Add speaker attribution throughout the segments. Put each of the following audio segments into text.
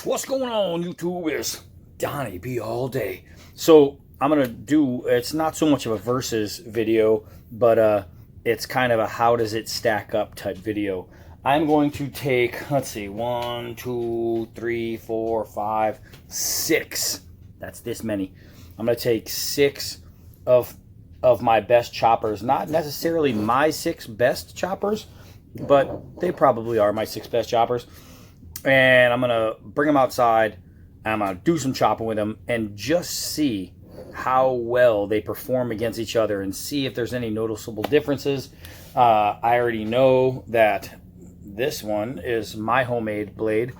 Speaker 1: What's going on, YouTube? Is Donnie B all day. So I'm gonna do, it's not so much of a versus video, but it's kind of a how does it stack up type video. I'm going to take, let's see, 1, 2, 3, 4, 5, 6. That's this many. I'm gonna take 6 of my best choppers. Not necessarily my 6 best choppers, but they probably are my 6 best choppers. And I'm gonna bring them outside, and I'm gonna do some chopping with them and just see how well they perform against each other and see if there's any noticeable differences. I already know that this one is my homemade blade.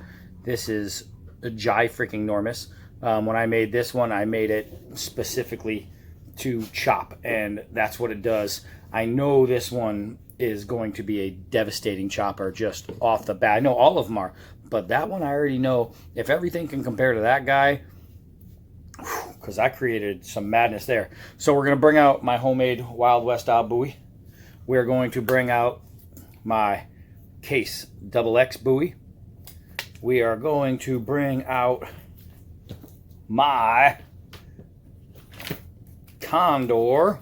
Speaker 1: This is a freaking enormous. When I made this one, I made it specifically to chop, and that's what it does. I know this one is going to be a devastating chopper just off the bat. I know all of them are, but that one I already know. If everything can compare to that guy, because I created some madness there. So we're going to bring out my homemade Wild West style Bowie. We're going to bring out my Case XX Bowie. We are going to bring out my Condor.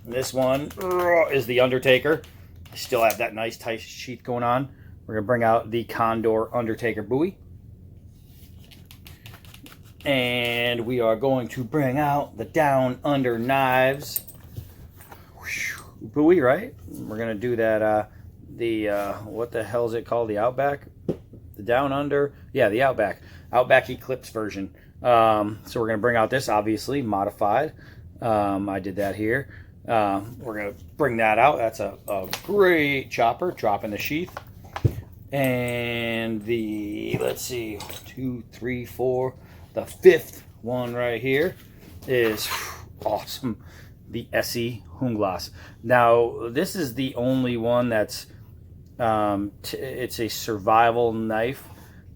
Speaker 1: This one is the Undertaker. I still have that nice tight sheath going on. We're going to bring out the Condor Undertaker Bowie. And we are going to bring out the Down Under Knives Bowie, right? We're going to do that, what the hell is it called? The Outback? The Down Under? Yeah, the Outback. Outback Eclipse version. So we're going to bring out this, obviously, modified. I did that here. We're going to bring that out. That's a great chopper. Drop in the sheath. And the, let's see, 2, 3, 4, the 5th one right here is awesome. The SE Hunglas. Now, this is the only one that's, it's a survival knife,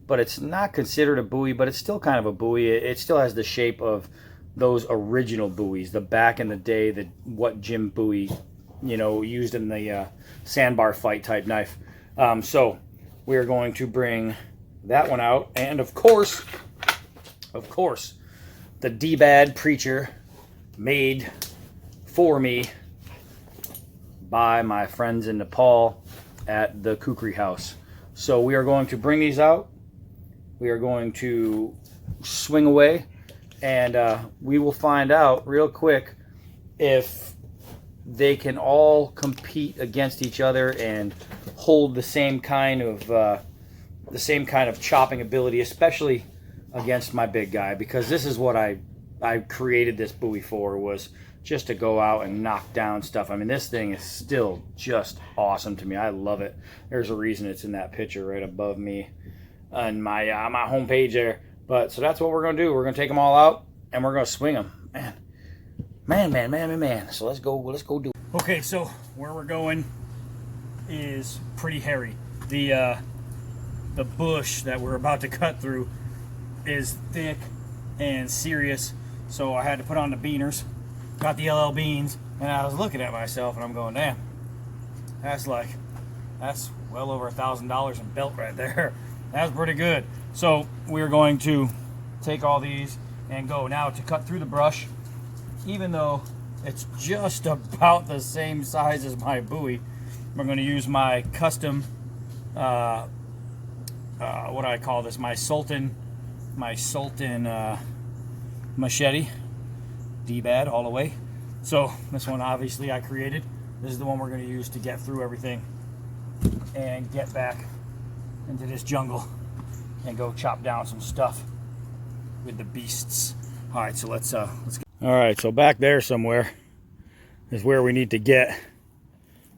Speaker 1: but it's not considered a Bowie, but it's still kind of a Bowie. It still has the shape of those original Bowies, the back in the day, what Jim Bowie, used in the sandbar fight type knife. So we're going to bring that one out, and of course, the dbad Preacher, made for me by my friends in Nepal at the Khukuri House. So we are going to bring these out. We are going to swing away, and we will find out real quick if they can all compete against each other and hold the same kind of chopping ability, especially against my big guy, because this is what I created this Bowie for, was just to go out and knock down stuff. I mean, this thing is still just awesome to me. I love it. There's a reason it's in that picture right above me on my homepage there. But so that's what we're gonna do. We're gonna take them all out and we're gonna swing them. Man. So let's go do it. Okay, so where we're going is pretty hairy. The bush that we're about to cut through is thick and serious, so I had to put on the beaners. Got the LL beans, and I was looking at myself and I'm going, damn, that's well over $1,000 in belt right there. That's pretty good. So we're going to take all these and go now to cut through the brush. Even though it's just about the same size as my Bowie, we're going to use my custom, what do I call this? My Sultan machete, dbad all the way. So this one obviously I created. This is the one we're going to use to get through everything and get back into this jungle and go chop down some stuff with the beasts. All right, so let's get. All right, so back there somewhere is where we need to get.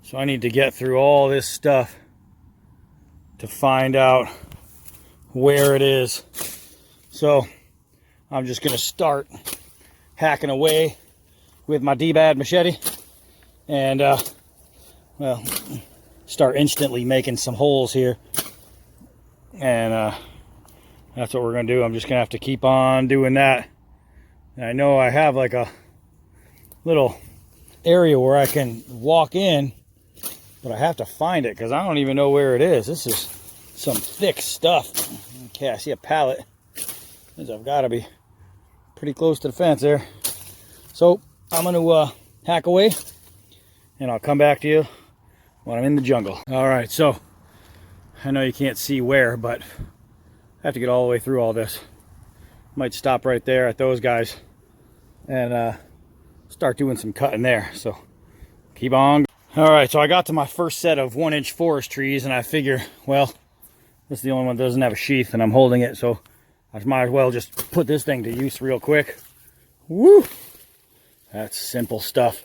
Speaker 1: So I need to get through all this stuff to find out where it is. So I'm just gonna start hacking away with my dbad machete and well, start instantly making some holes here, and that's what we're gonna do. I'm just gonna have to keep on doing that. And I know I have like a little area where I can walk in, but I have to find it because I don't even know where it is. This is some thick stuff. Okay, I see a pallet. Means I've got to be pretty close to the fence there. So I'm going to hack away, and I'll come back to you when I'm in the jungle. All right, so I know you can't see where, but I have to get all the way through all this. Might stop right there at those guys and start doing some cutting there. So keep on. All right, so I got to my first set of 1-inch forest trees, and I figure, well, this is the only one that doesn't have a sheath, and I'm holding it, so I might as well just put this thing to use real quick. Woo! That's simple stuff.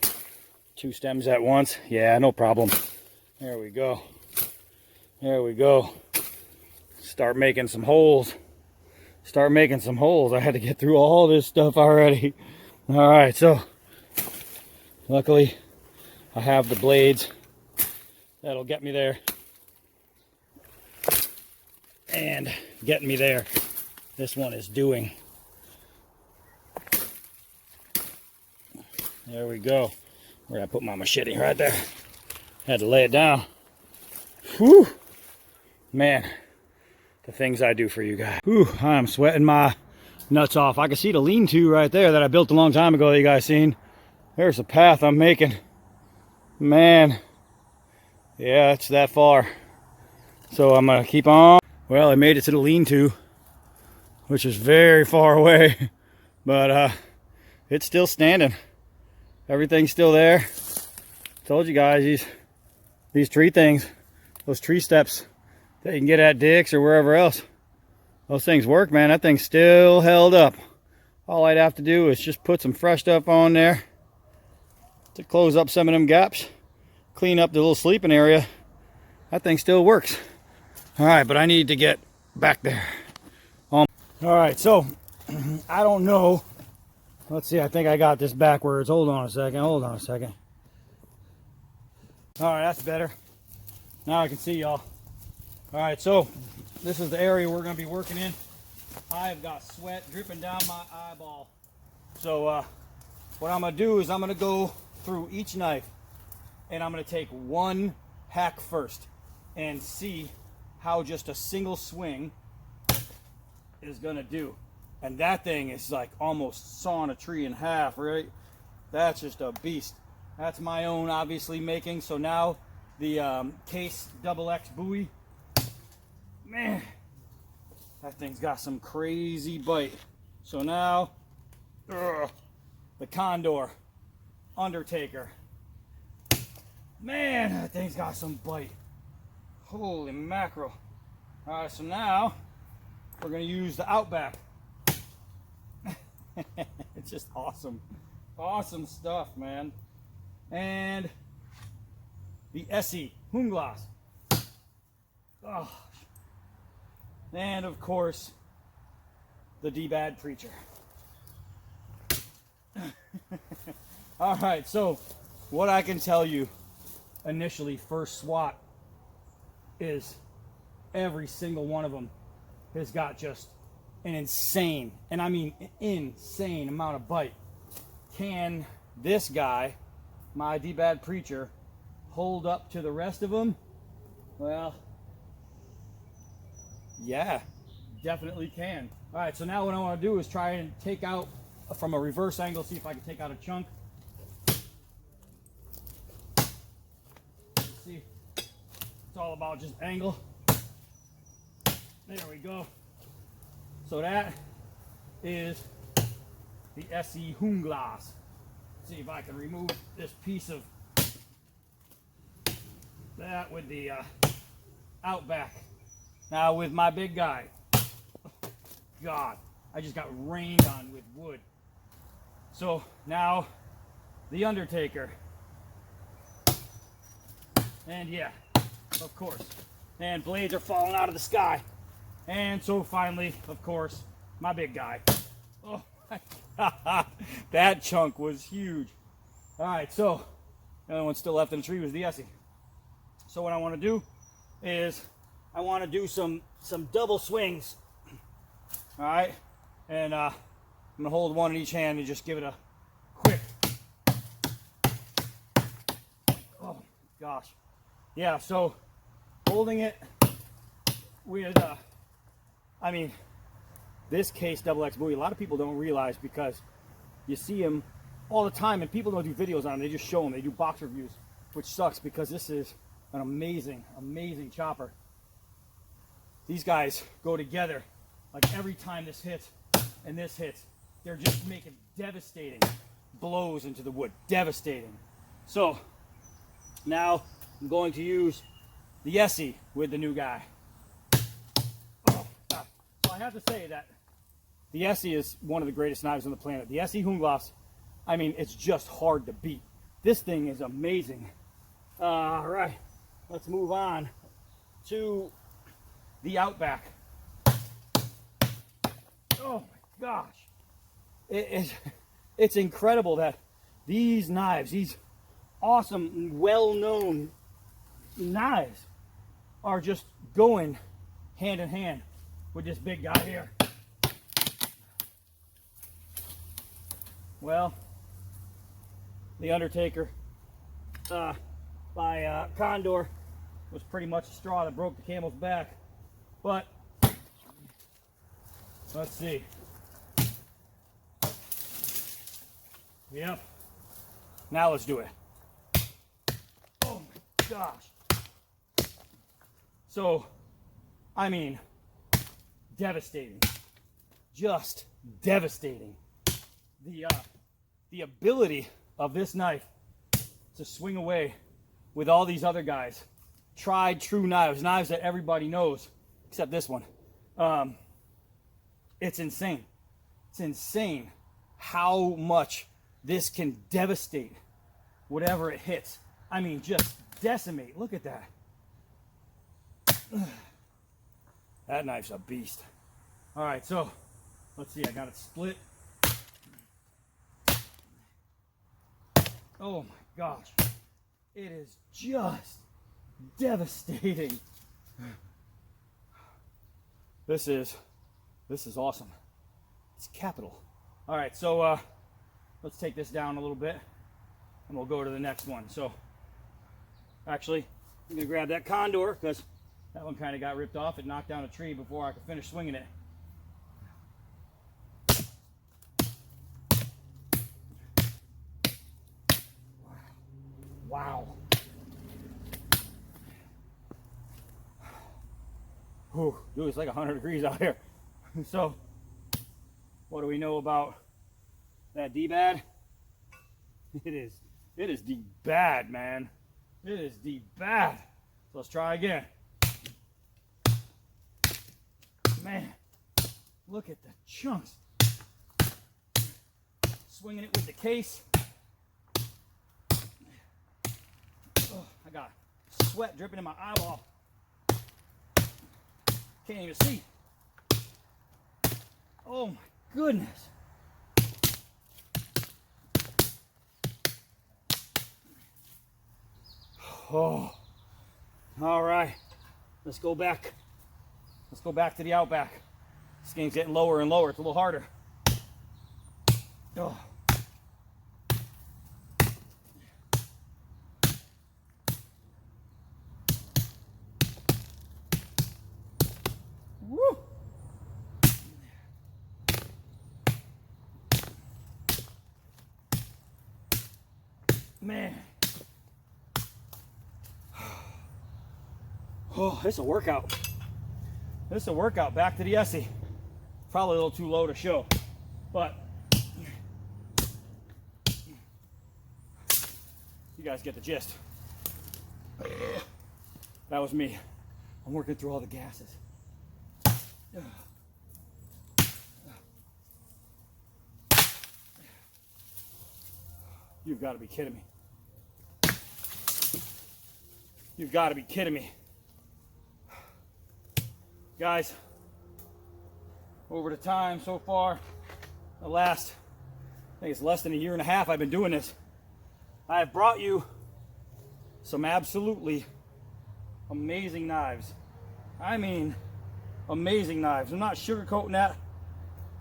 Speaker 1: 2 stems at once. Yeah, no problem. There we go. There we go. Start making some holes. Start making some holes. I had to get through all this stuff already. All right, so luckily I have the blades that'll get me there and get me there. This one is doing. There we go. Where did I put my machete? Right there. Had to lay it down. Whew. Man, the things I do for you guys. Whew, I'm sweating my nuts off. I can see the lean-to right there that I built a long time ago that you guys seen. There's the path I'm making. Man, yeah, it's that far. So I'm gonna keep on. Well, I made it to the lean-to, which is very far away, but it's still standing. Everything's still there. Told you guys, these tree things, those tree steps that you can get at Dick's or wherever else, those things work, man. That thing's still held up. All I'd have to do is just put some fresh stuff on there to close up some of them gaps, clean up the little sleeping area. That thing still works. All right, but I need to get back there. All right, so I don't know. Let's see, I think I got this backwards. Hold on a second, hold on a second. All right, that's better. Now I can see y'all. All right, so this is the area we're gonna be working in. I've got sweat dripping down my eyeball. So what I'm gonna do is I'm gonna go through each knife and I'm gonna take one hack first and see how just a single swing is gonna do. And that thing is like almost sawing a tree in half, right? That's just a beast. That's my own, obviously, making. So now the Case XX Bowie, man, that thing's got some crazy bite. So now, the Condor Undertaker, man, that thing's got some bite. Holy mackerel. All right, so now we're gonna use the Outback. It's just awesome. Awesome stuff, man. And the Essie Hunglas. Oh. And of course, the dbad Preacher. All right, so what I can tell you initially, first swat, is every single one of them has got just an insane, and I mean insane amount of bite. Can this guy, my dbad Preacher, hold up to the rest of them? Well, yeah, definitely can. All right, so now what I want to do is try and take out from a reverse angle, see if I can take out a chunk. See, it's all about just angle. There we go. So that is the Essie Hunglas. See if I can remove this piece of that with the Outback. Now with my big guy, God, I just got rained on with wood. So now the Undertaker. And yeah, of course. And blades are falling out of the sky. And so finally, of course, my big guy. Oh, that chunk was huge. All right, so the only one still left in the tree was the Essie. So what I want to do is I want to do some double swings. All right, and I'm gonna hold one in each hand and just give it a quick. Oh gosh, yeah. So holding it with I mean, this Case XX Bowie, a lot of people don't realize, because you see them all the time and people don't do videos on them. They just show them. They do box reviews, which sucks, because this is an amazing, amazing chopper. These guys go together. Like every time this hits and this hits, they're just making devastating blows into the wood. Devastating. So now I'm going to use the Essie with the new guy. Oh, so I have to say that the Essie is one of the greatest knives on the planet. The Essie Hunglas, I mean, it's just hard to beat. This thing is amazing. All right, let's move on to the Outback. Oh my gosh. It's incredible that these knives, these awesome, well-known knives, are just going hand in hand with this big guy here. Well, the Undertaker by Condor was pretty much the straw that broke the camel's back. But let's see. Yep. Now let's do it. Oh my gosh. So, I mean, devastating. Just devastating. The ability of this knife to swing away with all these other guys. Tried, true knives. Knives that everybody knows, except this one. It's insane. It's insane how much this can devastate whatever it hits. I mean, just decimate. Look at that. That knife's a beast. All right, so let's see. I got it split. Oh my gosh. It is just devastating. This is awesome. It's capital. All right, so let's take this down a little bit and we'll go to the next one. So actually, I'm gonna grab that Condor because that one kind of got ripped off. It knocked down a tree before I could finish swinging it. Wow. Whew, dude, it's like 100 degrees out here. So, what do we know about that dbad? It is dbad, man. It is dbad. So let's try again. Man, look at the chunks. Swinging it with the case. Oh, I got sweat dripping in my eyeball. Can't even see. Oh my goodness. Oh, all right. Let's go back. Let's go back to the Outback. This game's getting lower and lower. It's a little harder. Oh. Woo. Man. Oh, it's a workout. This is a workout. Back to the Essie. Probably a little too low to show, but you guys get the gist. That was me. I'm working through all the gases. You've got to be kidding me. You've got to be kidding me. Guys, over the time so far, the last, I think it's less than a year and a half I've been doing this, I have brought you some absolutely amazing knives. I mean, amazing knives. I'm not sugarcoating that.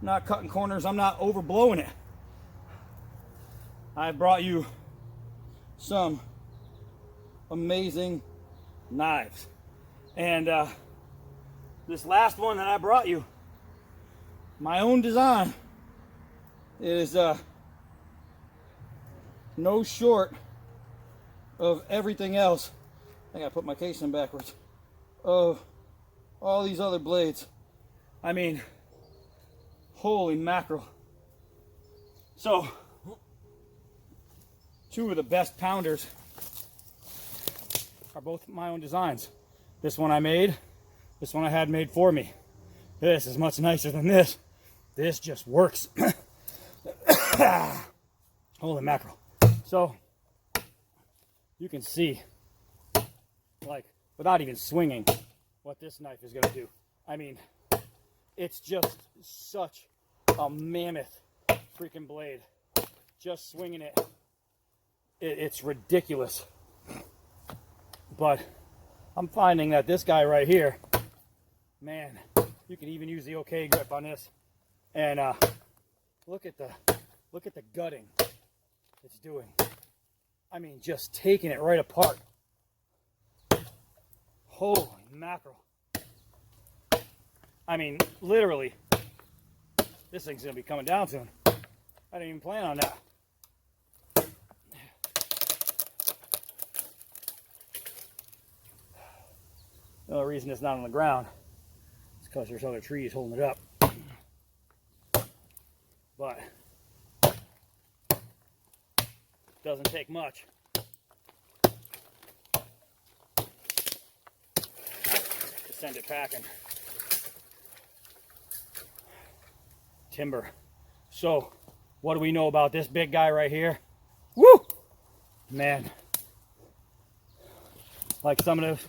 Speaker 1: I'm not cutting corners. I'm not overblowing it. I brought you some amazing knives. And this last one that I brought you, my own design, is no short of everything else. I gotta put my case in backwards. Of all these other blades. I mean, holy mackerel. So, two of the best pounders are both my own designs. This one I made, this one I had made for me. This is much nicer than this. This just works. Holy mackerel. So, you can see, like, without even swinging, what this knife is going to do. I mean, it's just such a mammoth freaking blade. Just swinging it, it's ridiculous. But I'm finding that this guy right here, man, you can even use the OK grip on this. And look at the gutting it's doing. I mean, just taking it right apart. Holy mackerel. I mean, literally, this thing's gonna be coming down soon. I didn't even plan on that. The only reason it's not on the ground is because there's other trees holding it up. But doesn't take much. To send it packing. Timber. So, what do we know about this big guy right here? Woo! Man. Like some of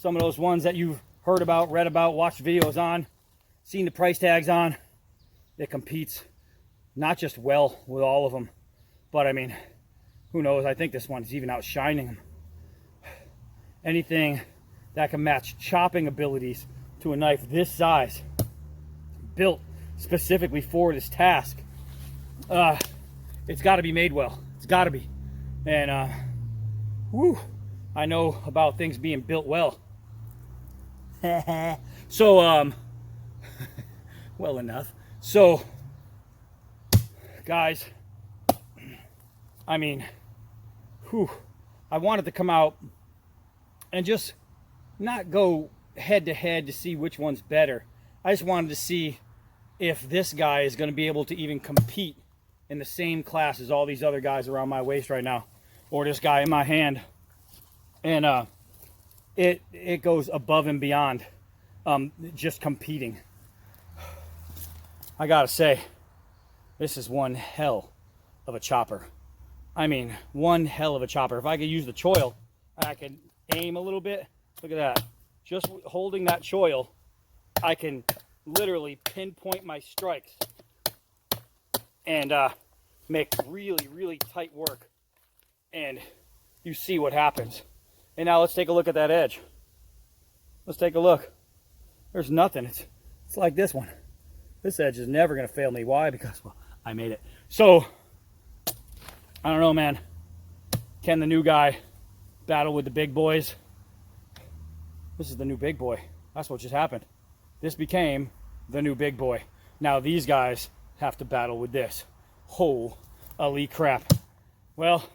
Speaker 1: those ones that you've heard about, read about, watched videos on, seen the price tags on. It competes not just well with all of them, but I mean, who knows? I think this one's even outshining them. Anything that can match chopping abilities to a knife this size, built specifically for this task, it's got to be made well. It's got to be. And whew, I know about things being built well. So well enough. So guys, I mean, whew, I wanted to come out and just not go head to head to see which one's better. I just wanted to see if this guy is going to be able to even compete in the same class as all these other guys around my waist right now, or this guy in my hand. And it goes above and beyond just competing. I gotta say, this is one hell of a chopper. I mean, one hell of a chopper. If I could use the choil and I can aim a little bit, look at that. Just holding that choil, I can literally pinpoint my strikes and make really, really tight work. And you see what happens. And now let's take a look at that edge. Let's take a look. There's nothing. It's like this one. This edge is never going to fail me. Why? Because, well, I made it. So, I don't know, man. Can the new guy battle with the big boys? This is the new big boy. That's what just happened. This became the new big boy. Now these guys have to battle with this. Holy crap. Well,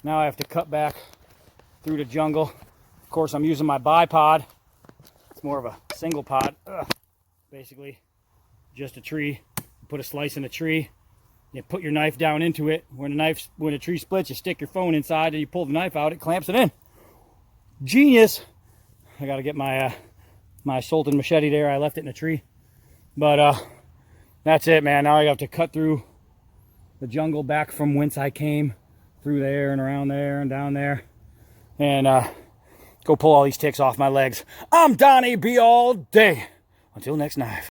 Speaker 1: now I have to cut back through the jungle. Of course, I'm using my bipod. It's more of a single pod. Basically, just a tree. You put a slice in a tree. You put your knife down into it. When the tree splits, you stick your phone inside and you pull the knife out. It clamps it in. Genius. I got to get my my Sultan machete there. I left it in a tree. But that's it, man. Now I have to cut through the jungle back from whence I came, through there and around there and down there, and go pull all these ticks off my legs. I'm Donnie B all day. Until next knife.